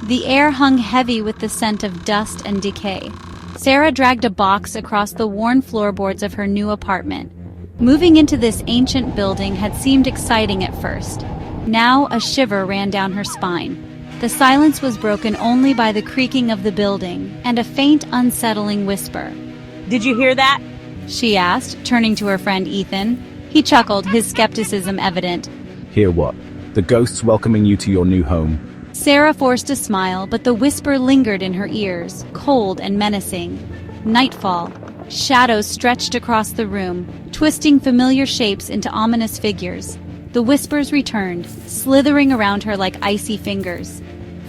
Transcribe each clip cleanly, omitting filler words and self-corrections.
The air hung heavy with the scent of dust and decay. Sarah dragged a box across the worn floorboards of her new apartment. Moving into this ancient building had seemed exciting at first. Now a shiver ran down her spine. The silence was broken only by the creaking of the building and a faint, unsettling whisper. "Did you hear that?" she asked, turning to her friend Ethan. He chuckled, his skepticism evident. Hear what? The ghosts welcoming you to your new home. Sarah forced a smile, but the whisper lingered in her ears, cold and menacing. Nightfall. Shadows stretched across the room, twisting familiar shapes into ominous figures. The whispers returned, slithering around her like icy fingers.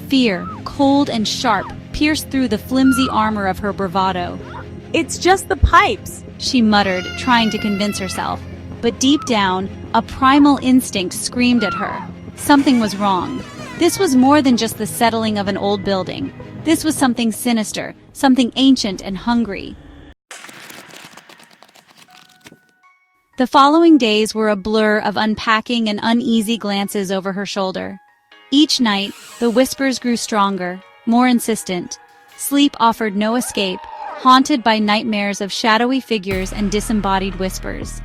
Fear, cold and sharp, pierced through the flimsy armor of her bravado. "It's just the pipes," she muttered, trying to convince herself. But deep down, a primal instinct screamed at her. Something was wrong. This was more than just the settling of an old building. This was something sinister, something ancient and hungry. The following days were a blur of unpacking and uneasy glances over her shoulder. Each night, the whispers grew stronger, more insistent. Sleep offered no escape, haunted by nightmares of shadowy figures and disembodied whispers.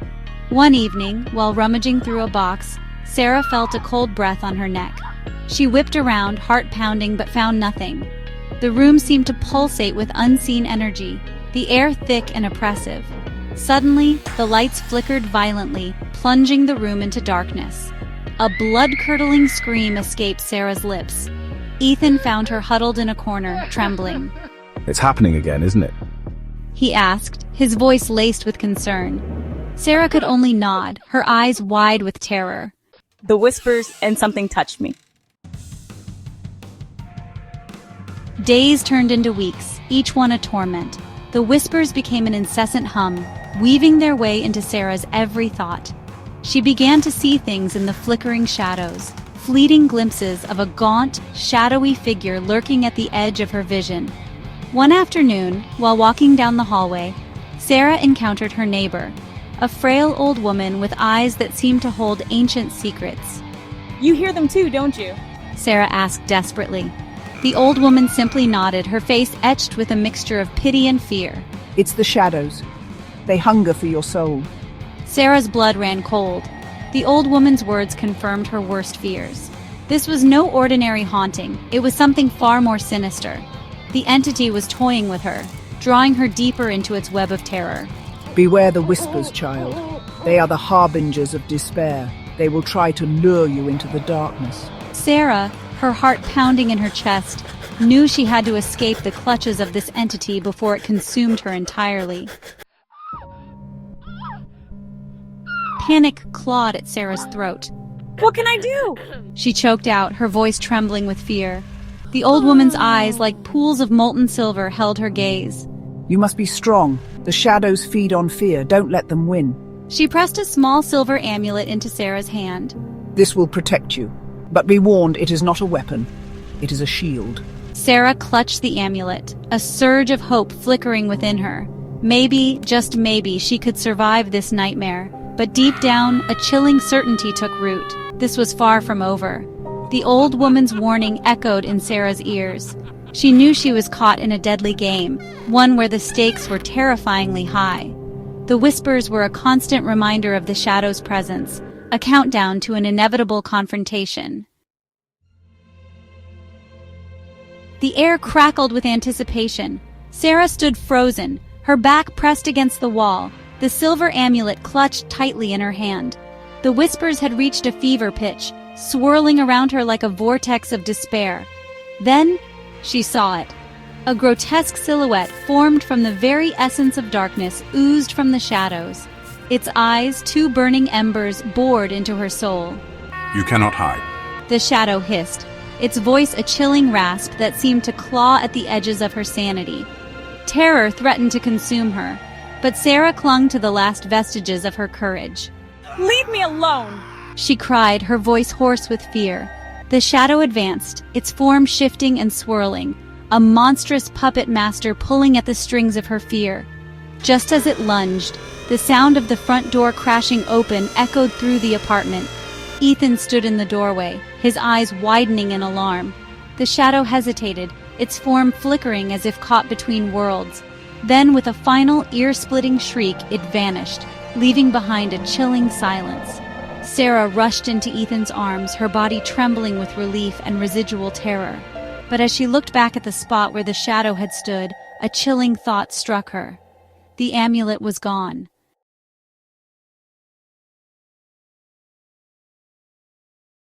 One evening, while rummaging through a box, Sarah felt a cold breath on her neck. She whipped around, heart pounding, but found nothing. The room seemed to pulsate with unseen energy, the air thick and oppressive. Suddenly, the lights flickered violently, plunging the room into darkness. A blood-curdling scream escaped Sarah's lips. Ethan found her huddled in a corner, trembling. It's happening again, isn't it? He asked, his voice laced with concern. Sarah could only nod, her eyes wide with terror. "The whispers and something touched me." Days turned into weeks, each one a torment. The whispers became an incessant hum, weaving their way into Sarah's every thought. She began to see things in the flickering shadows, fleeting glimpses of a gaunt, shadowy figure lurking at the edge of her vision. One afternoon, while walking down the hallway, Sarah encountered her neighbor, a frail old woman with eyes that seemed to hold ancient secrets. "You hear them too, don't you?" Sarah asked desperately. The old woman simply nodded, her face etched with a mixture of pity and fear. "It's the shadows. They hunger for your soul." Sarah's blood ran cold. The old woman's words confirmed her worst fears. This was no ordinary haunting, it was something far more sinister. The entity was toying with her, drawing her deeper into its web of terror. Beware the whispers, child. They are the harbingers of despair. They will try to lure you into the darkness. Sarah, her heart pounding in her chest, knew she had to escape the clutches of this entity before it consumed her entirely. Panic clawed at Sarah's throat. "What can I do?" She choked out, her voice trembling with fear. The old woman's eyes, like pools of molten silver, held her gaze. You must be strong. The shadows feed on fear. Don't let them win. She pressed a small silver amulet into Sarah's hand. This will protect you. But be warned, it is not a weapon. It is a shield. Sarah clutched the amulet, a surge of hope flickering within her. Maybe, just maybe, she could survive this nightmare. But deep down, a chilling certainty took root. This was far from over. The old woman's warning echoed in Sarah's ears. She knew she was caught in a deadly game, one where the stakes were terrifyingly high. The whispers were a constant reminder of the shadow's presence, a countdown to an inevitable confrontation. The air crackled with anticipation. Sarah stood frozen, her back pressed against the wall, the silver amulet clutched tightly in her hand. The whispers had reached a fever pitch, swirling around her like a vortex of despair. Then, she saw it. A grotesque silhouette formed from the very essence of darkness oozed from the shadows. Its eyes, two burning embers, bored into her soul. "You cannot hide." The shadow hissed, its voice a chilling rasp that seemed to claw at the edges of her sanity. Terror threatened to consume her, but Sarah clung to the last vestiges of her courage. "Leave me alone!" she cried, her voice hoarse with fear. The shadow advanced, its form shifting and swirling, a monstrous puppet master pulling at the strings of her fear. Just as it lunged, the sound of the front door crashing open echoed through the apartment. Ethan stood in the doorway, his eyes widening in alarm. The shadow hesitated, its form flickering as if caught between worlds. Then, with a final ear-splitting shriek, it vanished, leaving behind a chilling silence. Sarah rushed into Ethan's arms, her body trembling with relief and residual terror. But as she looked back at the spot where the shadow had stood, a chilling thought struck her. The amulet was gone.